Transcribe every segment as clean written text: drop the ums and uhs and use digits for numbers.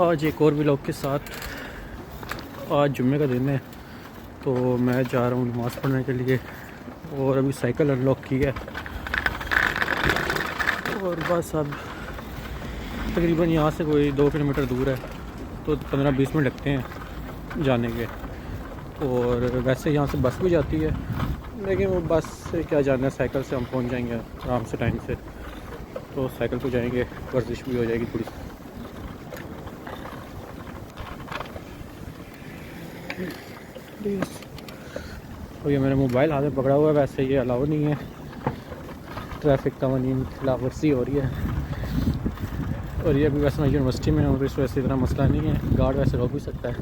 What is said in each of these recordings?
आज एक और व्लॉग के साथ। आज जुम्मे का दिन है तो मैं जा रहा हूँ नमाज़ पढ़ने के लिए और अभी साइकिल अनलॉक की है और बस अब तकरीबन यहाँ से कोई 2 किलोमीटर दूर है तो 15-20 मिनट लगते हैं जाने के। और वैसे यहाँ से बस भी जाती है लेकिन वो बस से क्या जाना है, साइकिल से हम पहुँच जाएंगे आराम से टाइम से। तो साइकिल पे जाएंगे, वर्जिश भी हो जाएगी थोड़ी सी। तो ये मेरा मोबाइल हाथ में पकड़ा हुआ है, वैसे ये अलाउ नहीं है, ट्रैफिक कवानीन खिलाफ वर्जी हो रही है। और ये अभी वैसे मैं यूनिवर्सिटी में हूँ तो इस वजह से इतना मसला नहीं है, गार्ड वैसे रोक भी सकता है,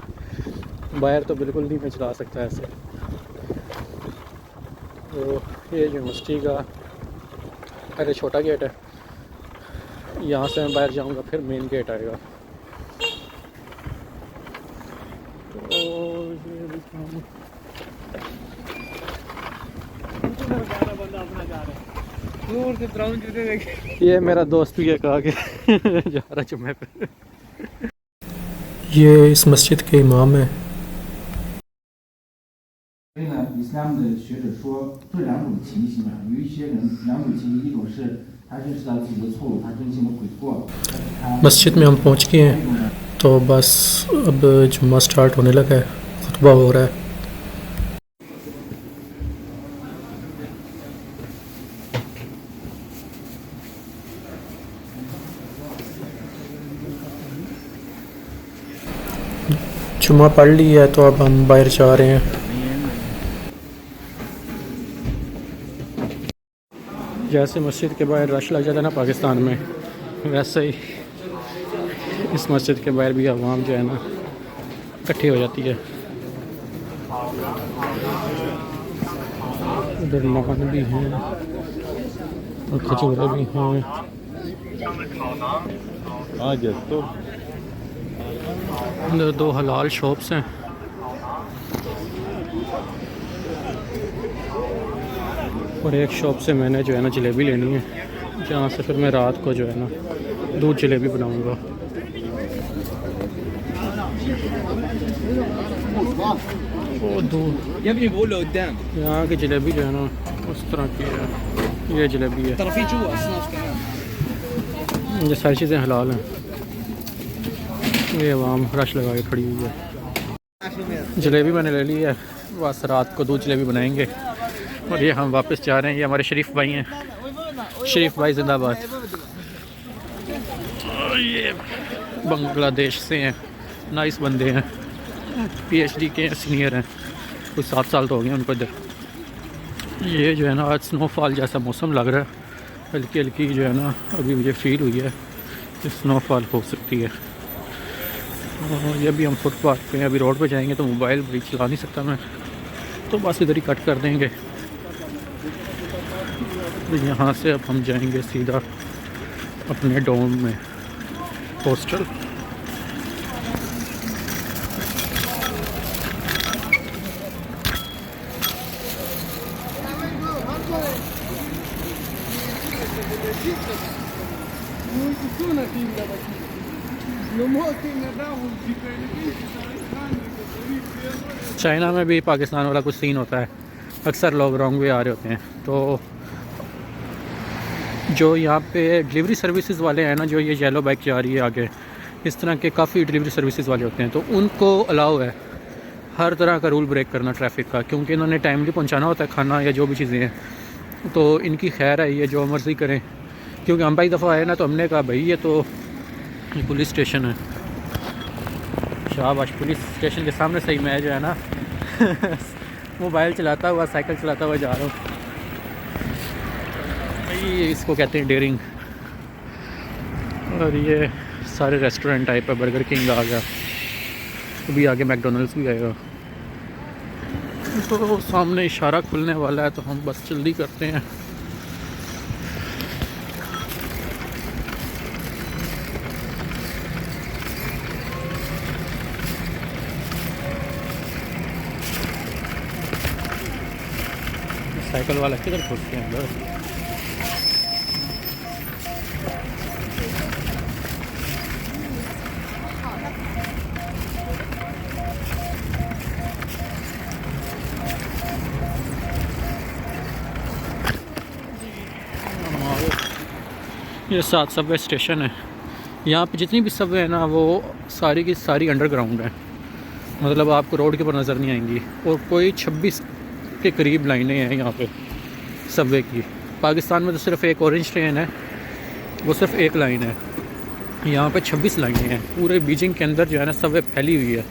बाहर तो बिल्कुल नहीं मैं चला सकता ऐसे। तो ये यूनिवर्सिटी का पहले छोटा गेट है, यहाँ से मैं बाहर जाऊँगा फिर मेन गेट आएगा। तो ये भी ये मेरा दोस्त भी है कहा कि जा रहा जुम्मे पे। ये इस मस्जिद के इमाम है। 所以呢，伊斯兰的学者说，这两种情形啊，有一些人两种情形，一种是他认识到自己的错误，他真心的悔过。मस्जिद में हम पहुंच गए हैं तो बस अब जुम्मा स्टार्ट होने लगा है, खुतबा हो रहा है। जुम्मा पढ़ ली है तो अब हम बाहर जा रहे हैं। जैसे मस्जिद के बाहर रश लग जाता है ना पाकिस्तान में, वैसे ही इस मस्जिद के बाहर भी आवाम जो है ना इकट्ठी हो जाती है। इधर नान भी हैं और खजूरें भी हैं। इधर 2 हलाल शॉप्स हैं। और एक शॉप से मैंने जो है ना जलेबी लेनी है, जहाँ से फिर मैं रात को जो है ना दूध जलेबी बनाऊँगा। वो दूध यहाँ की जलेबी जो है ना उस तरह की है, ये जलेबी है। ये सारी चीज़ें हलाल हैं। ये आवाम रश लगा के खड़ी हुई है। जलेबी मैंने ले ली है, बस रात को दूध जलेबी बनाएंगे। और ये हम वापस जा रहे हैं। ये हमारे शरीफ भाई हैं, शरीफ भाई जिंदाबाद। ये बांग्लादेश से हैं, नाइस बंदे हैं, पीएचडी के सीनियर हैं, कुछ 7 साल तो हो गए उनको इधर। ये जो है ना आज स्नोफॉल जैसा मौसम लग रहा है, हल्की हल्की जो है ना अभी मुझे फील हुई है कि स्नोफॉल हो सकती है। और ये भी हम फुटपाथ पे हैं, अभी रोड पे जाएंगे तो मोबाइल भी चला नहीं सकता मैं, तो बस इधर ही कट कर देंगे। तो यहाँ से अब हम जाएंगे सीधा अपने डोम में, हॉस्टल। चाइना में भी पाकिस्तान वाला कुछ सीन होता है, अक्सर लोग रॉन्ग वे आ रहे होते हैं। तो जो यहाँ पे डिलीवरी सर्विसेज वाले हैं ना, जो ये येलो बाइक जा रही है आगे, इस तरह के काफ़ी डिलीवरी सर्विसेज वाले होते हैं, तो उनको अलाउ है हर तरह का रूल ब्रेक करना ट्रैफिक का, क्योंकि इन्होंने टाइमली पहुँचाना होता है खाना या जो भी चीज़ें हैं। तो इनकी खैर है, ये जो मर्ज़ी करें। क्योंकि हम भाई दफ़ा आए ना तो हमने कहा भाई ये तो ये पुलिस स्टेशन है, शाबाश। पुलिस स्टेशन के सामने सही मैं जो है ना मोबाइल चलाता हुआ, साइकिल चलाता हुआ जा रहा हूँ। ये इसको कहते हैं डेयरिंग। और ये सारे रेस्टोरेंट टाइप है, बर्गर किंग आ गया, अभी आगे मैकडोनल्ड्स भी आएगा। तो सामने इशारा खुलने वाला है तो हम बस जल्दी करते हैं। साइकिल वाला किधर घुसते हैं अंदर। ये 7 सबवे स्टेशन है। यहाँ पे जितनी भी सबवे है ना वो सारी की सारी अंडरग्राउंड है, मतलब आपको रोड के ऊपर नज़र नहीं आएंगी। और कोई 26 के करीब लाइनें हैं यहाँ पे सबवे की। पाकिस्तान में तो सिर्फ एक ऑरेंज ट्रेन है, वो सिर्फ एक लाइन है। यहाँ पे 26 लाइनें हैं। पूरे बीजिंग के अंदर जो है ना सबवे फैली हुई है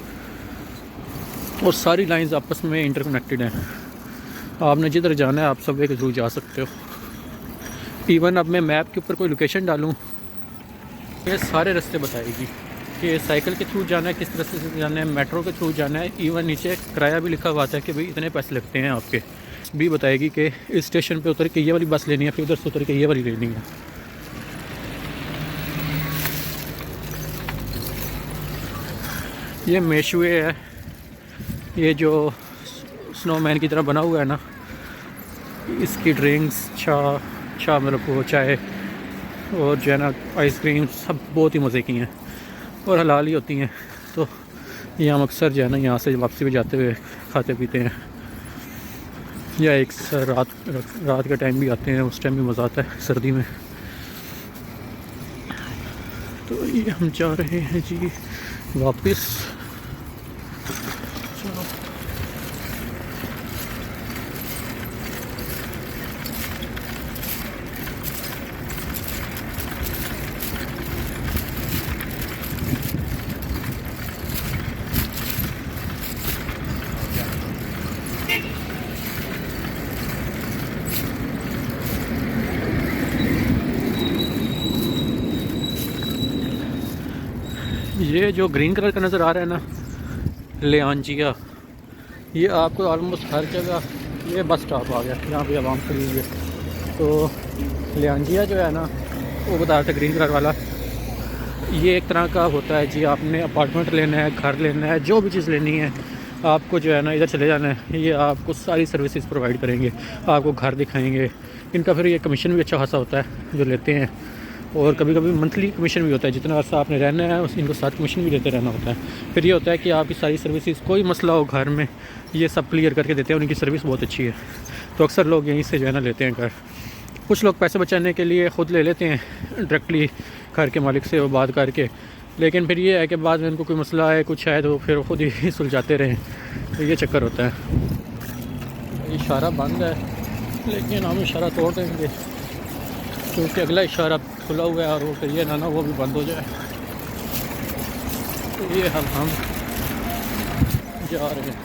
और सारी लाइंस आपस में इंटरकनेक्टेड हैं। आपने जिधर जाना है आप सबवे के थ्रू जा सकते हो। इवन अब मैं मैप के ऊपर कोई लोकेशन डालूँ, ये सारे रास्ते बताएगी कि साइकिल के थ्रू जाना है, किस तरह से जाना है, मेट्रो के थ्रू जाना है। इवन नीचे किराया भी लिखा हुआ आता है कि भाई इतने पैसे लगते हैं आपके। भी बताएगी कि इस स्टेशन पे उतर के ये वाली बस लेनी है, फिर उधर से उतर के ये वाली लेनी है। ये मेशवे है, ये जो स्नोमैन की तरह बना हुआ है ना, इसकी ड्रिंक्स छा मतलब वो चाय और जो है ना आइसक्रीम सब बहुत ही मज़े की हैं और हलाल ही होती हैं। तो ये हम अक्सर जो है ना यहाँ से वापसी पे जाते हुए खाते पीते हैं, या एक रात के टाइम भी आते हैं, उस टाइम भी मज़ा आता है सर्दी में। तो ये हम जा रहे हैं जी वापस। चलो ये जो ग्रीन कलर का नज़र आ रहा है ना, लियांजिया, ये आपको ऑलमोस्ट हर जगह, ये बस स्टॉप आ गया, यहाँ पे आवाम खड़ी हुई है। तो लियांजिया जो है ना वो बता रहा था ग्रीन कलर वाला, ये एक तरह का होता है जी। आपने अपार्टमेंट लेना है, घर लेना है, जो भी चीज़ लेनी है आपको जो है ना इधर चले जाना है। ये आपको सारी सर्विसेज प्रोवाइड करेंगे, आपको घर दिखाएंगे। इनका फिर ये कमीशन भी अच्छा खासा होता है जो लेते हैं, और कभी कभी मंथली कमीशन भी होता है। जितना अर्सा आपने रहना है उस इनको साथ कमीशन भी देते रहना होता है। फिर ये होता है कि आपकी सारी सर्विसेज, कोई मसला हो घर में, ये सब क्लियर करके देते हैं। उनकी सर्विस बहुत अच्छी है, तो अक्सर लोग यहीं से जो है ना लेते हैं घर। कुछ लोग पैसे बचाने के लिए ख़ुद ले लेते हैं डायरेक्टली घर के मालिक से वो बात करके, लेकिन फिर ये है कि बाद में उनको कोई मसला है कुछ है तो फिर ख़ुद ही सुलझाते रहें, तो ये चक्कर होता है। इशारा बंद है लेकिन हम इशारा तोड़ देंगे क्योंकि अगला इशारा खुला हुआ है और वो कहिए ना वो भी बंद हो जाए। तो ये हम जा रहे हैं।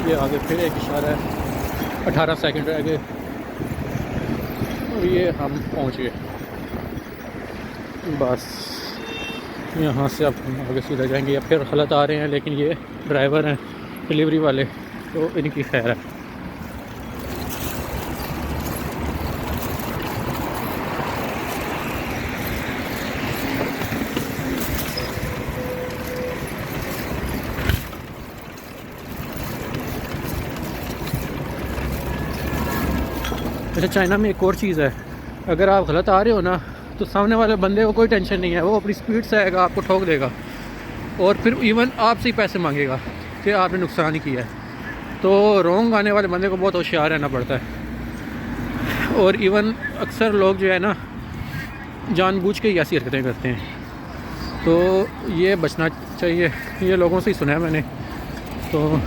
ये आगे फिर एक इशारा है, 18 सेकंड रह गए और ये हम पहुँच गए। बस यहाँ से अब हम आगे सीधा जाएंगे, या फिर गलत आ रहे हैं लेकिन ये ड्राइवर हैं डिलीवरी वाले, तो इनकी खैर है। अच्छा, चाइना में एक और चीज़ है, अगर आप गलत आ रहे हो ना तो सामने वाले बंदे को कोई टेंशन नहीं है, वो अपनी स्पीड से आएगा, आपको ठोक देगा और फिर इवन आपसे ही पैसे मांगेगा कि आपने नुकसान ही किया है। तो रोंग आने वाले बंदे को बहुत होशियार रहना पड़ता है। और इवन अक्सर लोग जो है ना जानबूझ के ही ऐसी हरकतें करते हैं, तो ये बचना चाहिए। ये लोगों से ही सुना है मैंने। तो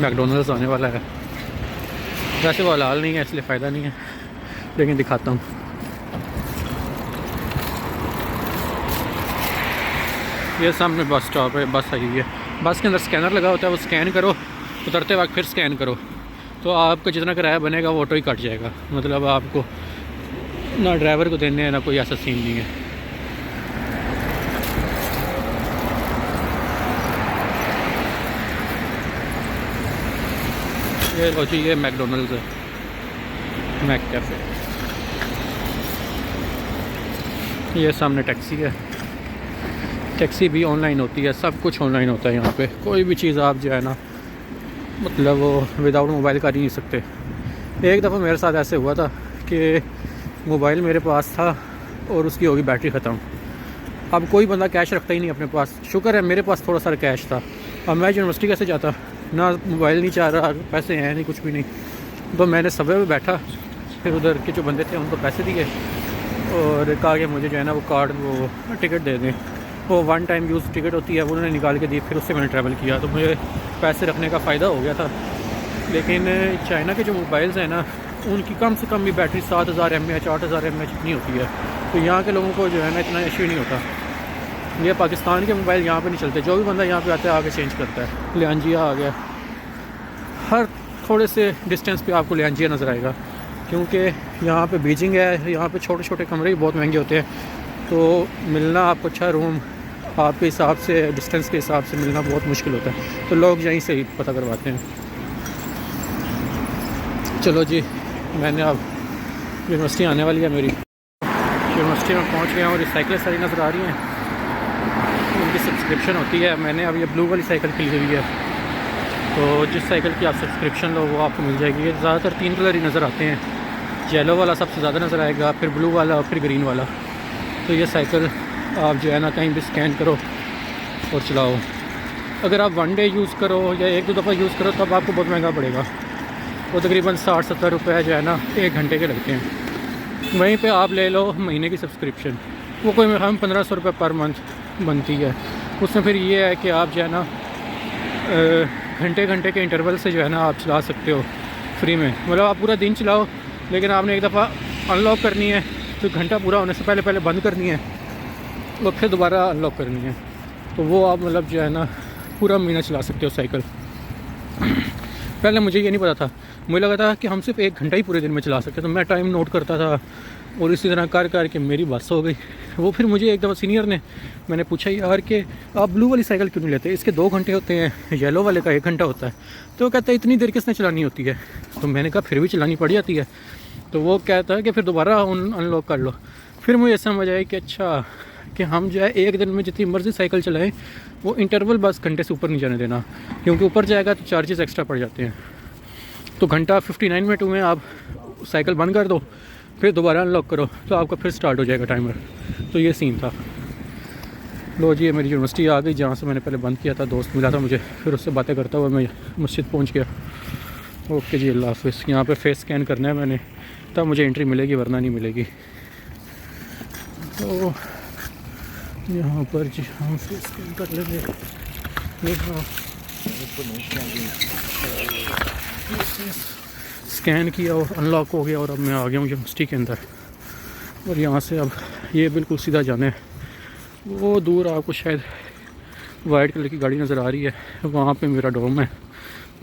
मैकडोनल्ड्स आने वाला है, वैसे वो हलाल नहीं है इसलिए फ़ायदा नहीं है, लेकिन दिखाता हूँ। ये सामने बस स्टॉप है, बस आई हुई है। बस के अंदर स्कैनर लगा होता है, वो स्कैन करो, उतरते वक्त फिर स्कैन करो, तो आपको जितना किराया बनेगा वो ऑटो ही कट जाएगा। मतलब आपको ना ड्राइवर को देने हैं ना कोई ऐसा सीन नहीं है। ये लो जी, ये मैकडोनल्ड्स है, मैक कैफ़े। ये सामने टैक्सी है, टैक्सी भी ऑनलाइन होती है, सब कुछ ऑनलाइन होता है यहाँ पे। कोई भी चीज़ आप जो है ना मतलब वो विदाउट मोबाइल कर ही नहीं सकते। एक दफ़ा मेरे साथ ऐसे हुआ था कि मोबाइल मेरे पास था और उसकी होगी बैटरी ख़त्म, अब कोई बंदा कैश रखता ही नहीं अपने पास। शुक्र है मेरे पास थोड़ा सा कैश था। अब मैं यूनिवर्सिटी कैसे जाता, ना मोबाइल नहीं चाह रहा, पैसे हैं नहीं, कुछ भी नहीं। तो मैंने सबवे में बैठा, फिर उधर के जो बंदे थे उनको पैसे दिए और कहा कि मुझे जो है ना वो कार्ड, वो टिकट दे दें। वो 1 टाइम यूज़ टिकट होती है, वो उन्होंने निकाल के दी। फिर उससे मैंने ट्रैवल किया, तो मुझे पैसे रखने का फ़ायदा हो गया था। लेकिन चाइना के जो मोबाइल्स हैं ना, उनकी कम से कम भी बैटरी 7000 mAh 8000 mAh इतनी होती है। तो यहाँ के लोगों को जो है ना इतना इशू नहीं होता। ये पाकिस्तान के मोबाइल यहाँ पे नहीं चलते। जो भी बंदा यहाँ पे आता है आगे चेंज करता है। लियांजिया आ गया, हर थोड़े से डिस्टेंस पे आपको लियांजिया नज़र आएगा, क्योंकि यहाँ पे बीजिंग है। यहाँ पे छोटे छोटे कमरे भी बहुत महंगे होते हैं, तो मिलना आपको अच्छा रूम आपके हिसाब से, डिस्टेंस के हिसाब से मिलना बहुत मुश्किल होता है। तो लोग यहीं से ही पता करवाते हैं। चलो जी, मैंने अब यूनिवर्सिटी आने वाली है मेरी। यूनिवर्सिटी में पहुँच गया हूँ। रिसाइकिल सारी नज़र आ रही हैं, उनकी सब्सक्रिप्शन होती है। मैंने अब ये ब्लू वाली साइकिल खरीदी हुई है, तो जिस साइकिल की आप सब्सक्रिप्शन लो वो आपको मिल जाएगी। ये ज़्यादातर 3 कलर ही नज़र आते हैं। येलो वाला सबसे ज़्यादा नज़र आएगा, फिर ब्लू वाला और फिर ग्रीन वाला। तो ये साइकिल आप जो है ना कहीं भी स्कैन करो और चलाओ। अगर आप 1 डे यूज़ करो या 1-2 दफ़ा यूज़ करो तब आपको बहुत महंगा पड़ेगा। वो तकरीबन 60-70 रुपये जो है ना 1 घंटे के लगते हैं। वहीं पे आप ले लो महीने की सब्सक्रिप्शन, वो कोई हम 1500 रुपये पर मंथ बनती है। उसमें फिर ये है कि आप जो है ना घंटे घंटे के इंटरवल से जो है ना आप चला सकते हो फ्री में। मतलब आप पूरा दिन चलाओ, लेकिन आपने एक दफ़ा अनलॉक करनी है, तो घंटा पूरा होने से पहले बंद करनी है और फिर दोबारा अनलॉक करनी है। तो वो आप मतलब जो है ना पूरा महीना चला सकते हो साइकिल। पहले मुझे ये नहीं पता था, मुझे लगा था कि हम सिर्फ 1 घंटा ही पूरे दिन में चला सकते। तो मैं टाइम नोट करता था और इसी तरह कर के मेरी बस हो गई। वो फिर मुझे एक दफ़ा सीनियर ने, मैंने पूछा यार कि आप ब्लू वाली साइकिल क्यों नहीं लेते, इसके 2 घंटे होते हैं, येलो वाले का 1 घंटा होता है। तो वो कहता है इतनी देर किसने चलानी होती है। तो मैंने कहा फिर भी चलानी पड़ जाती है। तो वो कहता है कि फिर दोबारा अनलॉक कर लो। फिर मुझे समझ आया कि अच्छा कि हम जो है एक दिन में जितनी मर्ज़ी साइकिल चलाएं, वो इंटरवल बस घंटे से ऊपर नहीं जाने देना, क्योंकि ऊपर जाएगा तो चार्जेस एक्स्ट्रा पड़ जाते हैं। तो घंटा 59 मिनट हुए, आप साइकिल बंद कर दो, फिर दोबारा अनलॉक करो, तो आपका फिर स्टार्ट हो जाएगा टाइमर। तो ये सीन था। लो जी, मेरी यूनिवर्सिटी आ गई, जहाँ से मैंने पहले बंद किया था। दोस्त मिला था मुझे, फिर उससे बातें करता हुआ मैं मस्जिद पहुँच गया। ओके जी, अल्लाह हाफ़िज़। यहाँ पे फेस स्कैन करना है मैंने, तब मुझे एंट्री मिलेगी, वरना नहीं मिलेगी। तो यहाँ पर जी हम फेस स्कैन कर लेंगे। स्कैन किया और अनलॉक हो गया, और अब मैं आ गया हूँ यूनिवर्सिटी के अंदर। और यहाँ से अब ये बिल्कुल सीधा जाना है। वो दूर आपको शायद वाइट कलर की गाड़ी नज़र आ रही है, वहाँ पे मेरा डोम है,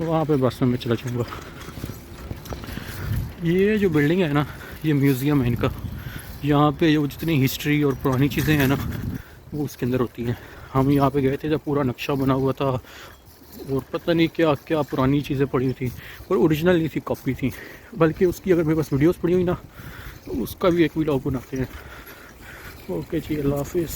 वहाँ पे बस में मैं चला जाऊँगा। ये जो बिल्डिंग है ना, ये म्यूज़ियम है इनका। यहाँ पे जो जितनी हिस्ट्री और पुरानी चीज़ें हैं ना, वो उसके अंदर होती हैं। हम यहाँ पे गए थे जब पूरा नक्शा बना हुआ था, और पता नहीं क्या क्या पुरानी चीज़ें पड़ी हुई थी, और ओरिजिनल नहीं थी, कॉपी थी। बल्कि उसकी अगर मेरे पास वीडियोस पड़ी हुई ना, तो उसका भी एक व्लॉग बनाते हैं। ओके जी, अल्लाह हाफ़िज़।